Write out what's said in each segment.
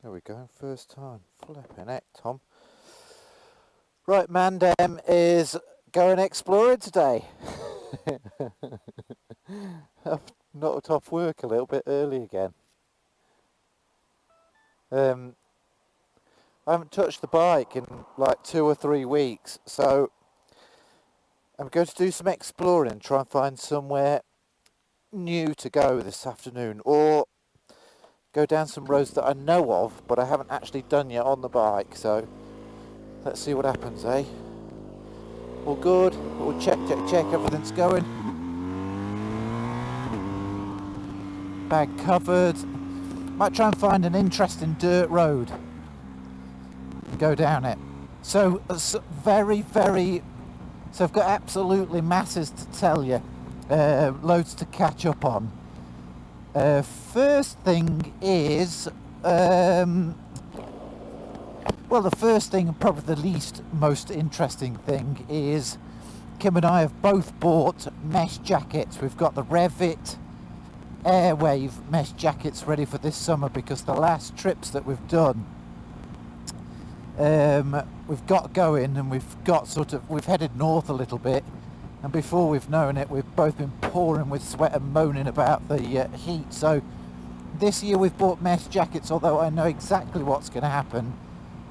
There we go, first time. Flipping heck, Tom. Right, Mandem is going exploring today. I've knocked off work a little bit early again. I haven't touched the bike in like 2 or 3 weeks, so I'm going to do some exploring, try and find somewhere new to go this afternoon, or go down some roads that I know of, but I haven't actually done yet on the bike, so let's see what happens, eh? All good, we'll check, everything's going. Bag covered. Might try and find an interesting dirt road and go down it. So I've got absolutely masses to tell you, loads to catch up on. First thing is, the first thing and probably the least most interesting thing is Kim and I have both bought mesh jackets. We've got the Revit Airwave mesh jackets ready for this summer because the last trips that we've done, we've got going and we've headed north a little bit, and before we've known it we've both been pouring with sweat and moaning about the heat. So this year we've bought mesh jackets, although I know exactly what's going to happen.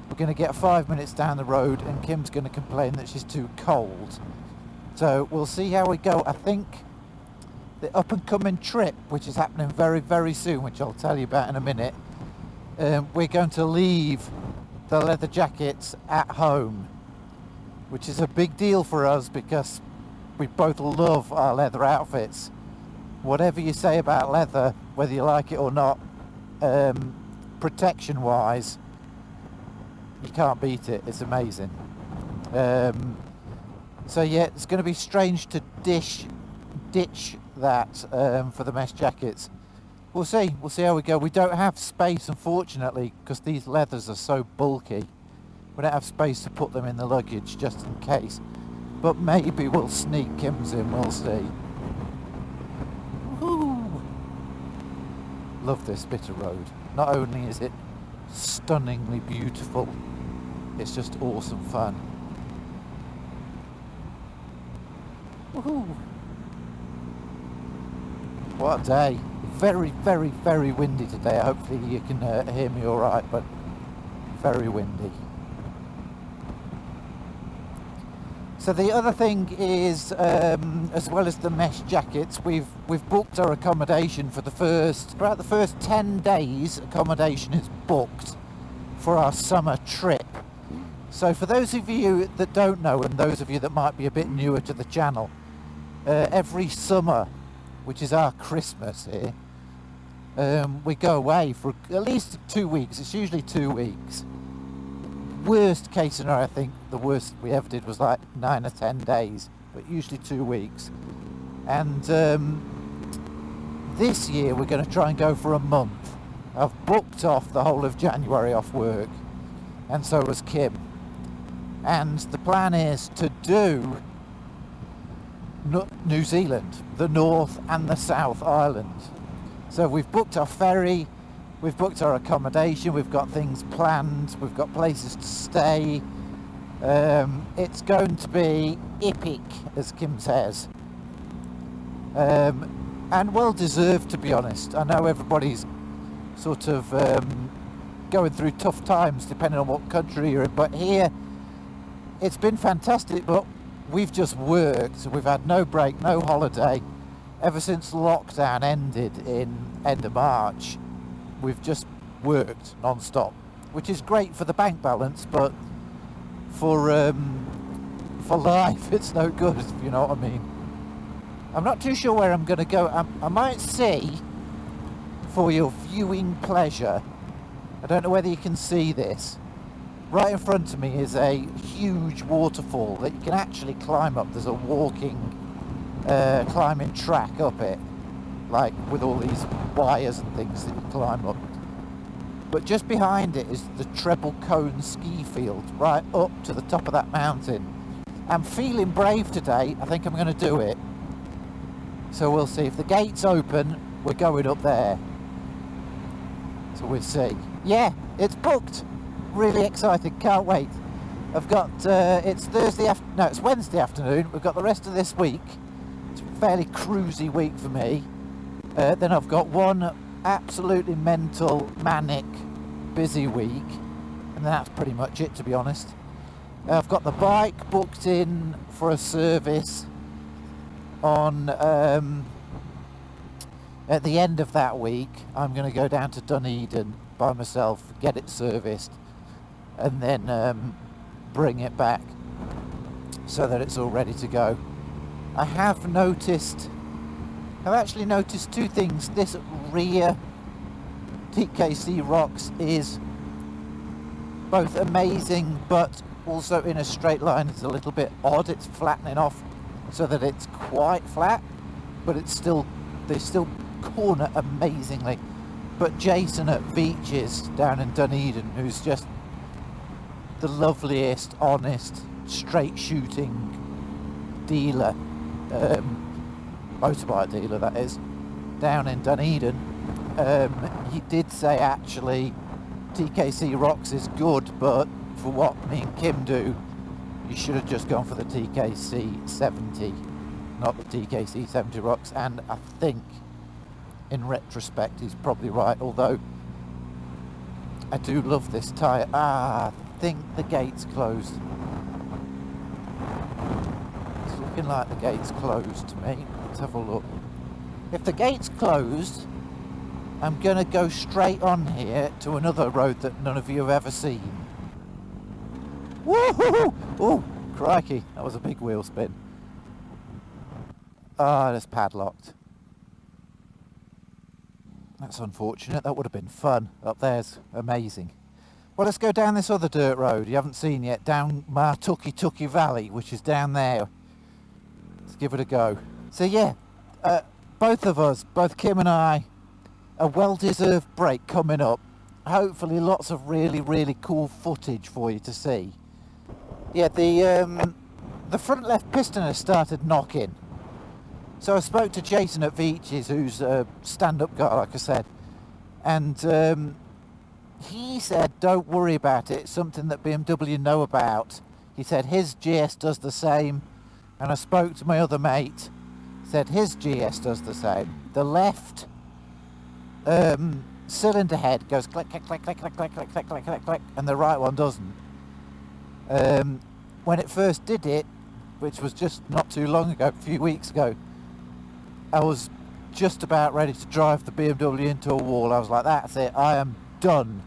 We're going to get 5 minutes down the road and Kim's going to complain that she's too cold. So we'll see how we go. I think the up and coming trip, which is happening very, very soon, which I'll tell you about in a minute, we're going to leave the leather jackets at home, which is a big deal for us because we both love our leather outfits. Whatever you say about leather, whether you like it or not, protection wise, you can't beat it. It's amazing. So yeah, it's going to be strange to ditch that for the mesh jackets. We'll see how we go. We don't have space, unfortunately, because these leathers are so bulky. We don't have space to put them in the luggage just in case, but maybe we'll sneak Kim's in. We'll see. Woo. Love this bit of road. Not only is it stunningly beautiful, it's just awesome fun. Woohoo! What a day. Very, very, very windy today. Hopefully you can hear me alright, but very windy. So the other thing is, as well as the mesh jackets, we've booked our accommodation for the first 10 days. Accommodation is booked for our summer trip. So for those of you that don't know, and those of you that might be a bit newer to the channel, every summer, which is our Christmas here, we go away for at least 2 weeks. It's usually 2 weeks. Worst case scenario, I think the worst we ever did was like 9 or 10 days, but usually 2 weeks. And this year we're going to try and go for a month. I've booked off the whole of January off work, and so has Kim. And the plan is to do New Zealand, the North and the South Island. So we've booked our ferry, we've booked our accommodation, we've got things planned, we've got places to stay. It's going to be epic, as Kim says. And well deserved, to be honest. I know everybody's sort of going through tough times depending on what country you're in, but here it's been fantastic. But we've just worked, we've had no break, no holiday. Ever since lockdown ended in end of March, we've just worked non-stop, which is great for the bank balance, but for life it's no good, if you know what I mean. I'm not too sure where I'm going to go. I might see, for your viewing pleasure, I don't know whether you can see this, right in front of me is a huge waterfall that you can actually climb up. There's a walking climbing track up it, like with all these wires and things that you climb up. But just behind it is the Treble Cone ski field, right up to the top of that mountain. I'm feeling brave today. I think I'm going to do it. So we'll see. If the gates open, we're going up there. So we'll see. Yeah, it's booked. Really excited, can't wait. I've got, it's Wednesday afternoon. We've got the rest of this week. It's a fairly cruisy week for me. Then I've got one absolutely mental, manic, busy week. And that's pretty much it, to be honest. I've got the bike booked in for a service on, at the end of that week. I'm going to go down to Dunedin by myself, get it serviced, and then bring it back so that it's all ready to go. I've actually noticed two things. This rear TKC Rocks is both amazing, but also in a straight line it's a little bit odd. It's flattening off so that it's quite flat, but they still corner amazingly. But Jason at Beaches down in Dunedin, who's just the loveliest, honest, straight shooting dealer, motorbike dealer that is, down in Dunedin, he did say actually TKC Rocks is good, but for what me and Kim do, you should have just gone for the TKC 70, not the TKC 70 Rocks. And I think in retrospect he's probably right, although I do love this tyre. I think the gate's closed. It's looking like the gate's closed to me. Let's have a look. If the gate's closed, I'm going to go straight on here to another road that none of you have ever seen. Woohoo! Oh, crikey, that was a big wheel spin. Ah, it's padlocked. That's unfortunate. That would have been fun. Up there's amazing. Well, let's go down this other dirt road you haven't seen yet, down Martuki Valley, which is down there. Let's give it a go. So yeah, both of us, both Kim and I, a well-deserved break coming up. Hopefully lots of really, really cool footage for you to see. Yeah, the front left piston has started knocking. So I spoke to Jason at Beaches, who's a stand-up guy, like I said, and he said, don't worry about it, it's something that BMW know about. He said his GS does the same, and I spoke to my other mate, said his GS does the same. The left cylinder head goes click, click, click, click, click, click, click, click, click, click, click, and the right one doesn't. When it first did it, which was just not too long ago, a few weeks ago, I was just about ready to drive the BMW into a wall. I was like, that's it, I am done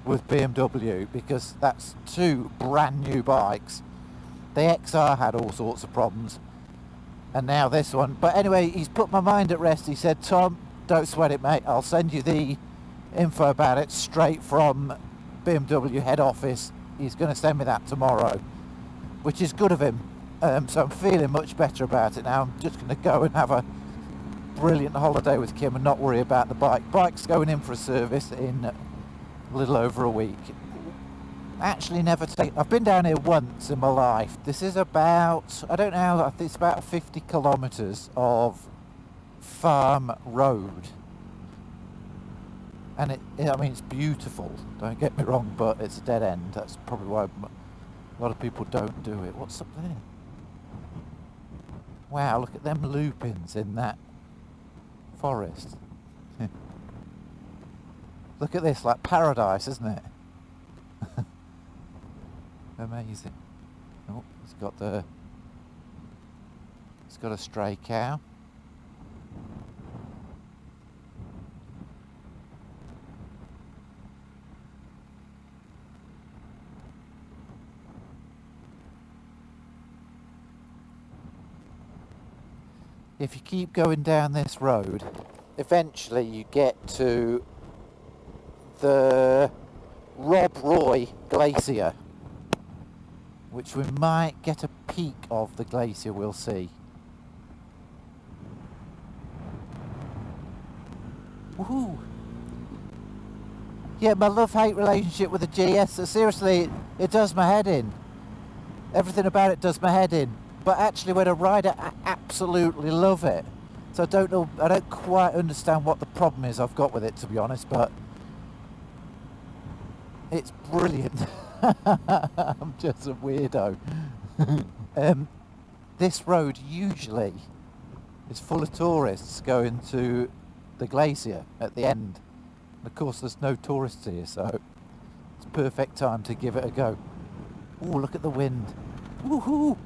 with BMW, because that's two brand new bikes. The XR had all sorts of problems, and now this one. But anyway, he's put my mind at rest. He said, Tom, don't sweat it, mate, I'll send you the info about it straight from BMW head office. He's going to send me that tomorrow, which is good of him. So I'm feeling much better about it now. I'm just going to go and have a brilliant holiday with Kim and not worry about the bike. Bike's going in for a service in a little over a week. Actually I've been down here once in my life. This is about, I don't know, I think it's about 50 kilometres of farm road. And I mean, it's beautiful, don't get me wrong, but it's a dead end. That's probably why a lot of people don't do it. What's up there? Wow, look at them lupins in that forest. Look at this, like paradise, isn't it? Amazing. Oh, it's got a stray cow. If you keep going down this road, eventually you get to the Rob Roy Glacier, which we might get a peek of the glacier, we'll see. Woohoo! Yeah, my love-hate relationship with the GS, seriously, it does my head in. Everything about it does my head in. But actually when I ride it, I absolutely love it. So I don't quite understand what the problem is I've got with it, to be honest, but It's brilliant. I'm just a weirdo. This road usually is full of tourists going to the glacier at the end. And of course there's no tourists here, so it's perfect time to give it a go. Oh, look at the wind. Woohoo!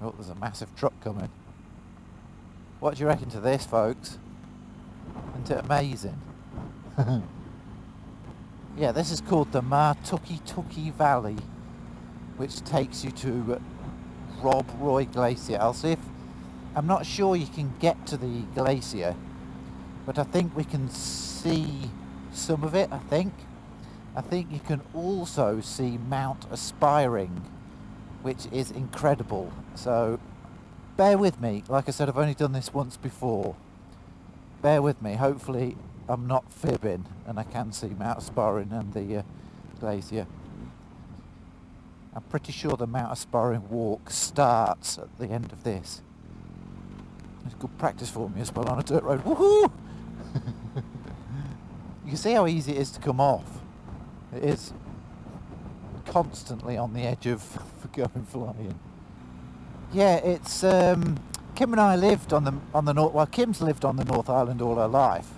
Oh, there's a massive truck coming. What do you reckon to this, folks? Isn't it amazing? Yeah, this is called the Tuki Valley, which takes you to Rob Roy Glacier. I'll see if... I'm not sure you can get to the glacier, but I think we can see some of it, I think. I think you can also see Mount Aspiring, which is incredible. So, bear with me. Like I said, I've only done this once before. Bear with me. Hopefully I'm not fibbing and I can see Mount Aspiring and the glacier. I'm pretty sure the Mount Aspiring walk starts at the end of this. It's good practice for me as well on a dirt road. Woohoo! You can see how easy it is to come off. It is constantly on the edge of going flying. Yeah, it's Kim and I lived on the North. Well, Kim's lived on the North Island all her life.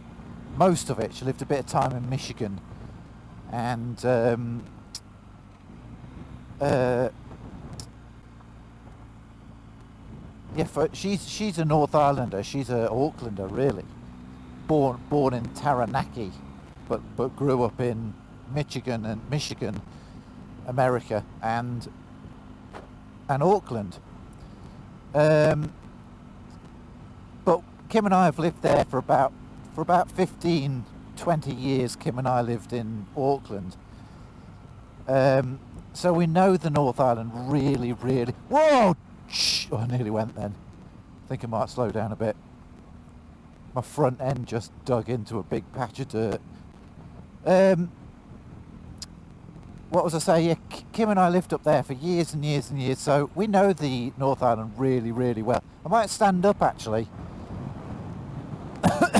Most of it. She lived a bit of time in Michigan, and yeah, she's a North Islander. She's a Aucklander, really. Born in Taranaki, but grew up in Michigan, America, and Auckland. But Kim and I have lived there for about 15, 20 years. Kim and I lived in Auckland. So we know the North Island really, really... Whoa! Oh, I nearly went then. I think I might slow down a bit. My front end just dug into a big patch of dirt. What was I saying? Yeah, Kim and I lived up there for years and years and years, so we know the North Island really, really well. I might stand up, actually.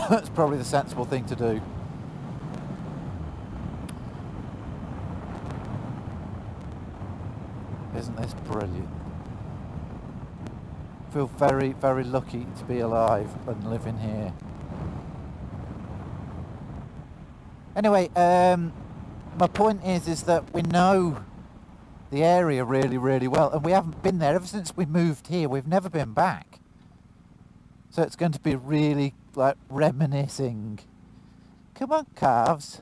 That's probably the sensible thing to do. Isn't this brilliant? I feel very, very lucky to be alive and living here. Anyway, my point is that we know the area really, really well, and we haven't been there ever since we moved here. We've never been back. So it's going to be really, like, reminiscing. Come on, calves.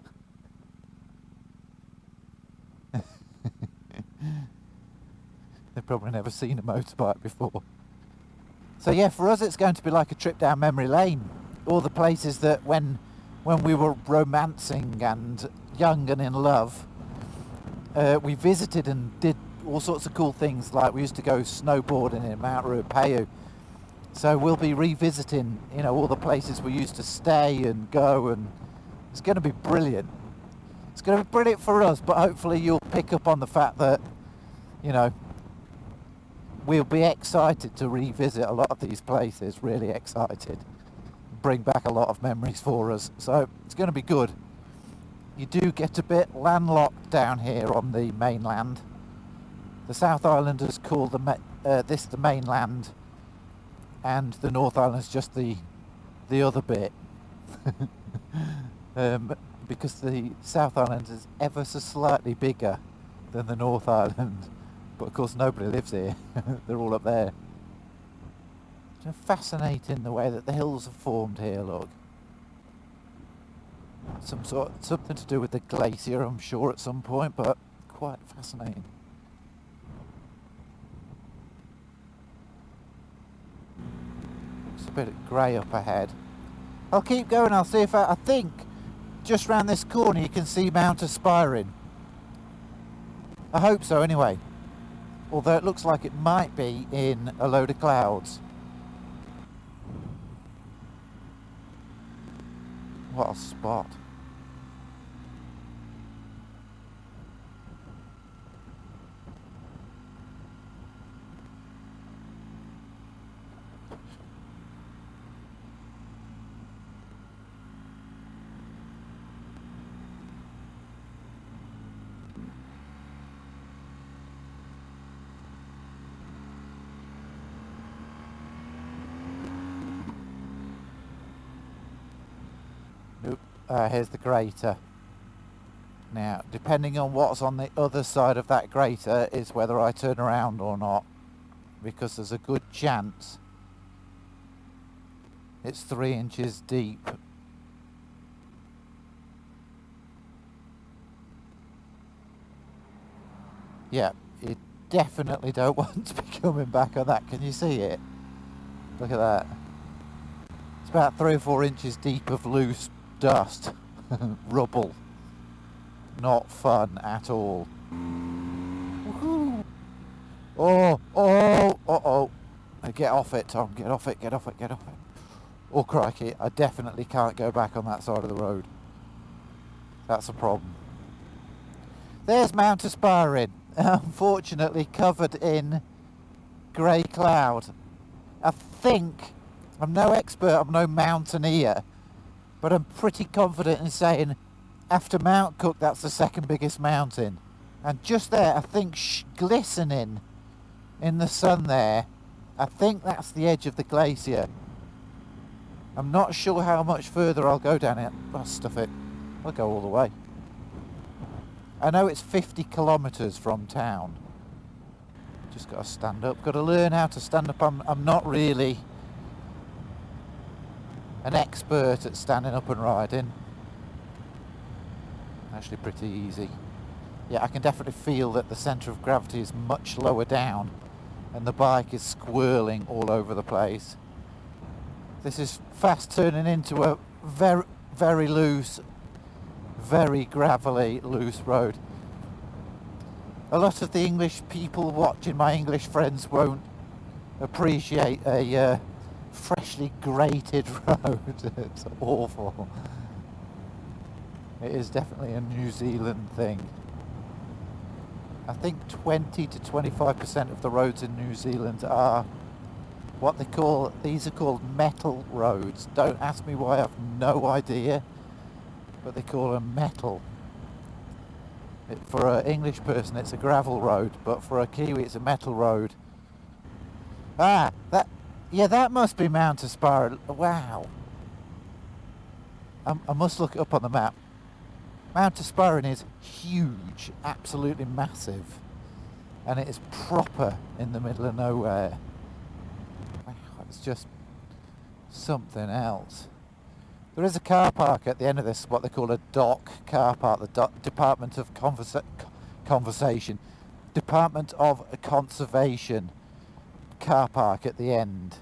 They've probably never seen a motorbike before. So yeah, for us it's going to be like a trip down memory lane. All the places that when we were romancing and young and in love, we visited and did all sorts of cool things. Like we used to go snowboarding in Mount Ruapehu. So we'll be revisiting, you know, all the places we used to stay and go, and it's going to be brilliant. It's going to be brilliant for us, but hopefully you'll pick up on the fact that, you know, we'll be excited to revisit a lot of these places, really excited. Bring back a lot of memories for us, so it's going to be good. You do get a bit landlocked down here on the mainland. The South Islanders call this the mainland, and the North Island's just the other bit. Because the South Island is ever so slightly bigger than the North Island, but of course nobody lives here. They're all up there. It's fascinating the way that the hills are formed here. Look, something to do with the glacier, I'm sure, at some point, but quite fascinating. It's a bit grey up ahead. I'll keep going. I'll see if I think just round this corner you can see Mount Aspiring. I hope so anyway, although it looks like it might be in a load of clouds. What a spot. Here's the crater. Now, depending on what's on the other side of that crater is whether I turn around or not, because there's a good chance it's 3 inches deep. Yeah, you definitely don't want to be coming back on that. Can you see it? Look at that. It's about 3 or 4 inches deep of loose dust. Rubble. Not fun at all. Woohoo! Oh. Get off it, Tom. Get off it. Oh, crikey. I definitely can't go back on that side of the road. That's a problem. There's Mount Aspiring. Unfortunately covered in grey cloud. I think, I'm no expert, I'm no mountaineer, but I'm pretty confident in saying after Mount Cook that's the second biggest mountain. And just there, I think glistening in the sun there, I think that's the edge of the glacier. I'm not sure how much further I'll go down it. Oh, stuff it. I'll go all the way. I know it's 50 kilometres from town. Just got to stand up. Got to learn how to stand up. I'm not really an expert at standing up and riding. Actually pretty easy. Yeah, I can definitely feel that the centre of gravity is much lower down and the bike is squirreling all over the place. This is fast turning into a very, very loose, very gravelly, loose road. A lot of the English people watching, my English friends, won't appreciate a freshly grated road. It's awful. It is definitely a New Zealand thing. I think 20 to 25% of the roads in New Zealand are what they call, these are called metal roads. Don't ask me why, I have no idea, but they call them metal. For an English person it's a gravel road, but for a Kiwi it's a metal road. That must be Mount Aspiring. Wow. I must look it up on the map. Mount Aspiring is huge, absolutely massive, and it is proper in the middle of nowhere. Wow, it's just something else. There is a car park at the end of this, what they call a DOC car park, the Department of Conversation, Department of Conservation car park at the end.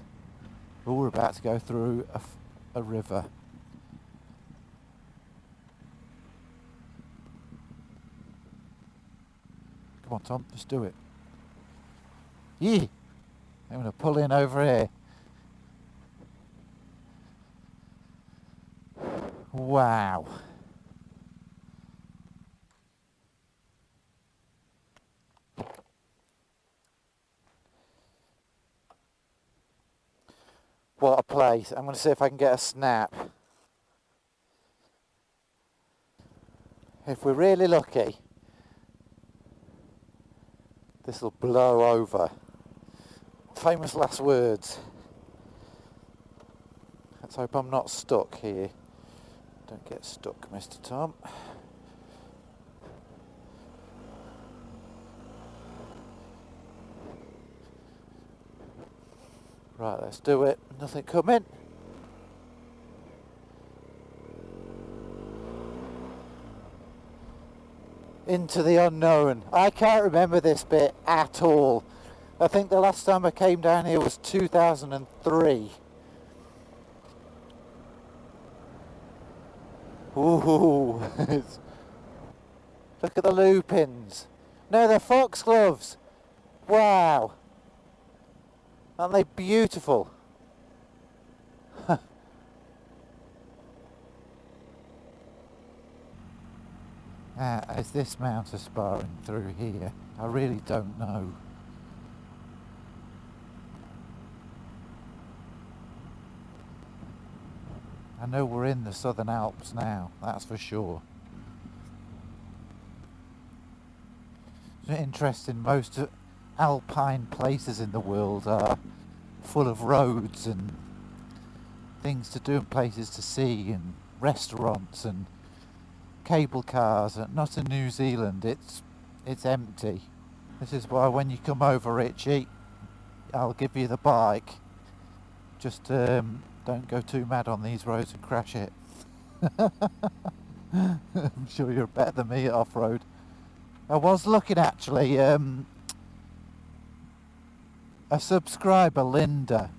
Oh, we're about to go through a river. Come on, Tom, just do it. Yeah, I'm going to pull in over here. Wow. What a place. I'm going to see if I can get a snap. If we're really lucky, this will blow over. Famous last words. Let's hope I'm not stuck here. Don't get stuck, Mr. Tom. Right, let's do it. Nothing coming. Into the unknown. I can't remember this bit at all. I think the last time I came down here was 2003. Ooh, look at the lupins. No, they're foxgloves. Wow. Aren't they beautiful? Is this Mount Aspiring through here? I really don't know. I know we're in the Southern Alps now, that's for sure. It's interesting, most alpine places in the world are full of roads and things to do and places to see and restaurants and cable cars. Not in New Zealand, it's empty. This is why when you come over, Richie, I'll give you the bike. Just don't go too mad on these roads and crash it. I'm sure you're better than me at off-road. I was looking actually, a subscriber, Linda,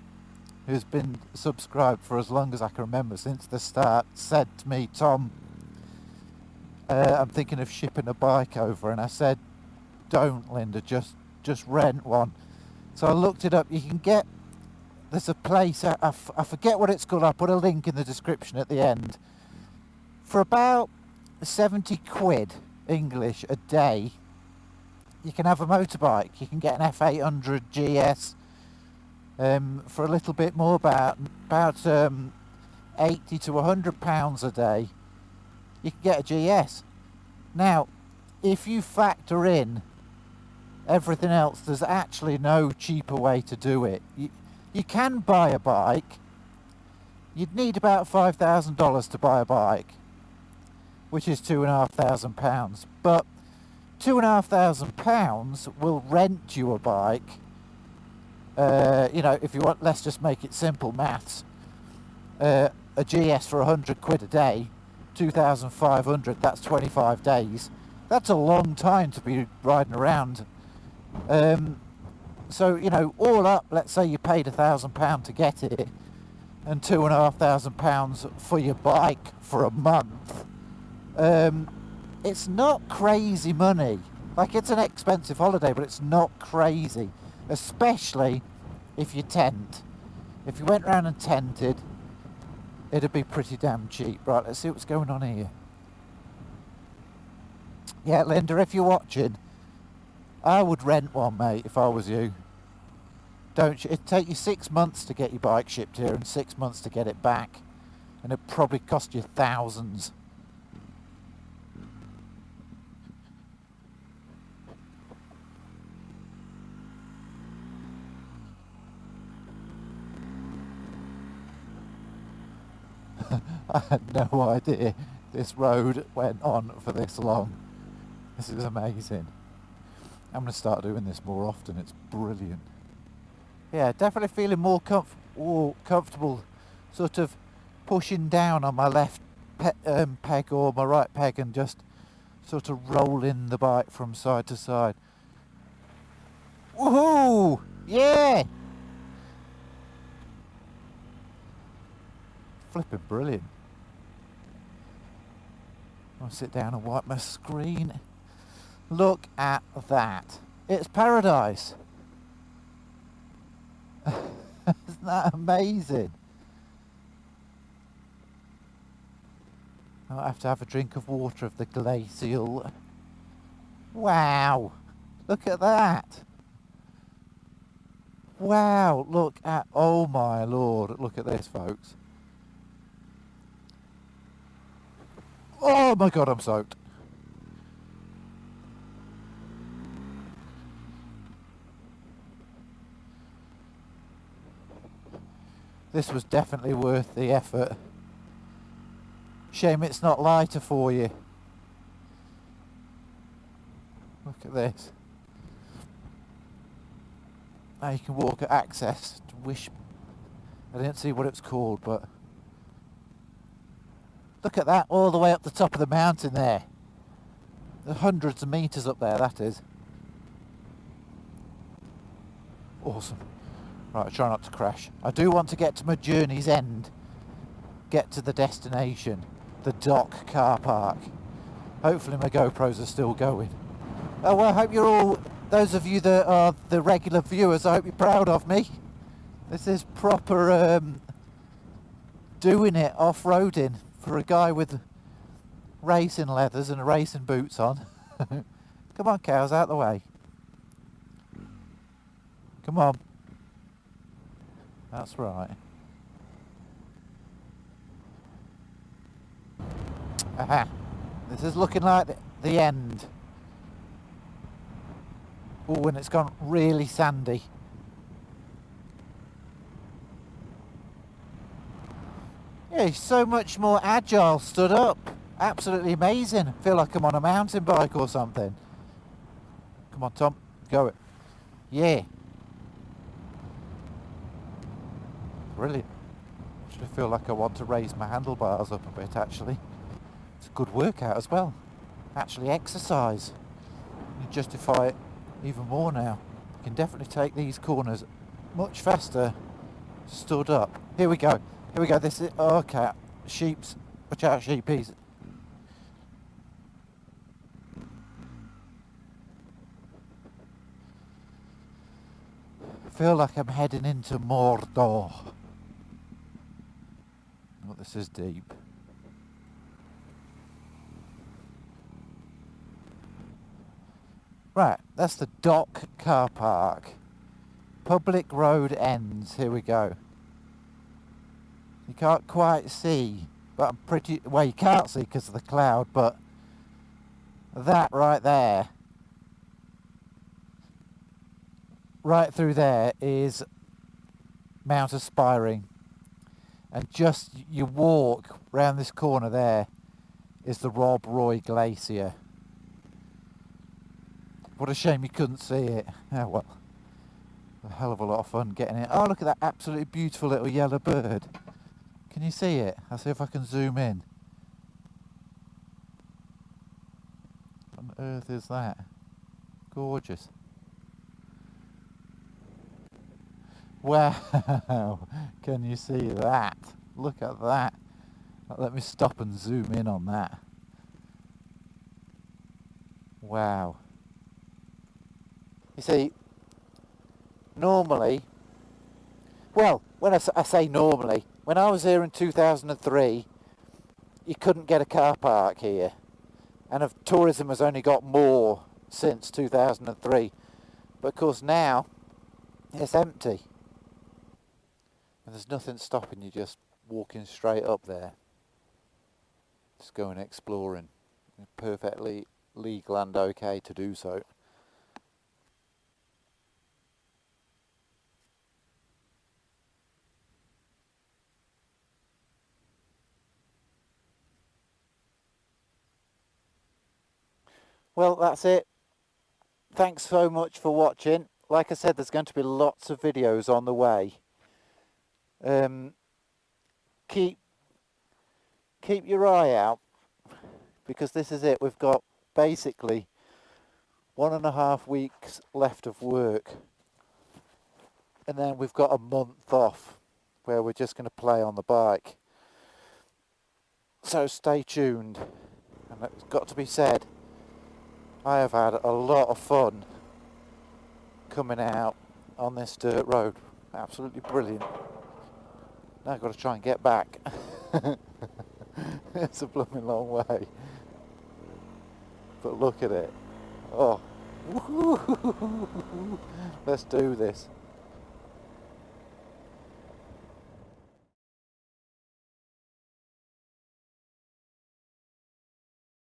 who's been subscribed for as long as I can remember, since the start, said to me, Tom, I'm thinking of shipping a bike over, and I said, don't, Linda, just rent one. So I looked it up. You can get, there's a place, I forget what it's called, I'll put a link in the description at the end, for about 70 quid English a day, you can have a motorbike. You can get an F800 GS for a little bit more, about 80 to 100 pounds a day. You can get a GS. Now, if you factor in everything else, there's actually no cheaper way to do it. You can buy a bike. You'd need about $5,000 to buy a bike, which is £2,500. But £2,500 will rent you a bike. You know, if you want, let's just make it simple maths. A GS for 100 quid a day, 2,500, that's 25 days. That's a long time to be riding around. So, you know, all up, let's say you paid £1,000 to get it, and £2,500 for your bike for a month. It's not crazy money. Like, it's an expensive holiday, but it's not crazy, especially if you tent. If you went round and tented, it'd be pretty damn cheap. Right, let's see what's going on here. Yeah, Linda, if you're watching, I would rent one, mate, if I was you. Don't you? It'd take you 6 months to get your bike shipped here and 6 months to get it back, and it'd probably cost you thousands. I had no idea this road went on for this long. This is amazing. I'm going to start doing this more often. It's brilliant. Yeah, definitely feeling more comfortable sort of pushing down on my left peg or my right peg and just sort of rolling the bike from side to side. Woohoo! Yeah! Flipping brilliant. I'll sit down and wipe my screen. Look at that. It's paradise. Isn't that amazing? I'll have to have a drink of water of the glacial. Wow. Look at that. Wow. Look at, oh my lord. Look at this, folks. Oh my god, I'm soaked. This was definitely worth the effort. Shame it's not lighter for you. Look at this. Now you can walk at access. Wish I didn't see what it's called, but look at that, all the way up the top of the mountain there. There's hundreds of meters up there, that is. Awesome. Right, try not to crash. I do want to get to my journey's end. Get to the destination. The dock car park. Hopefully my GoPros are still going. Oh, well, I hope you're all, those of you that are the regular viewers, I hope you're proud of me. This is proper doing it off-roading for a guy with racing leathers and racing boots on. Come on, cows, out the way. Come on. That's right. Aha. This is looking like the end. Oh, and it's gone really sandy. Yeah, he's so much more agile stood up. Absolutely amazing. I feel like I'm on a mountain bike or something. Come on, Tom. Go it. Yeah. Brilliant. I feel like I want to raise my handlebars up a bit, actually. It's a good workout as well. Actually exercise. You justify it even more now. You can definitely take these corners much faster stood up. Here we go. Here we go. This is... Oh, okay. Sheeps. Watch out, sheepies. I feel like I'm heading into Mordor. Oh, this is deep. Right, that's the dock car park. Public road ends. Here we go. You can't quite see, but I'm pretty... Well, you can't see because of the cloud, but that right there, right through there is Mount Aspiring. And just you walk round this corner there is the Rob Roy Glacier. What a shame you couldn't see it. Oh well, a hell of a lot of fun getting it. Oh, look at that absolutely beautiful little yellow bird. Can you see it? I'll see if I can zoom in. What on earth is that? Gorgeous. Wow, can you see that? Look at that. Let me stop and zoom in on that. Wow. You see, normally, well, when I say normally, when I was here in 2003, you couldn't get a car park here. And tourism has only got more since 2003. But of course now, it's empty. And there's nothing stopping you just walking straight up there. Just going exploring. Perfectly legal and okay to do so. Well, that's it. Thanks so much for watching. Like I said, there's going to be lots of videos on the way. Keep your eye out, because this is it. We've got basically 1.5 weeks left of work, and then we've got a month off where we're just going to play on the bike. So stay tuned. And it's got to be said, I have had a lot of fun coming out on this dirt road. Absolutely brilliant. Now I've got to try and get back. It's a blooming long way. But look at it. Oh. Let's do this.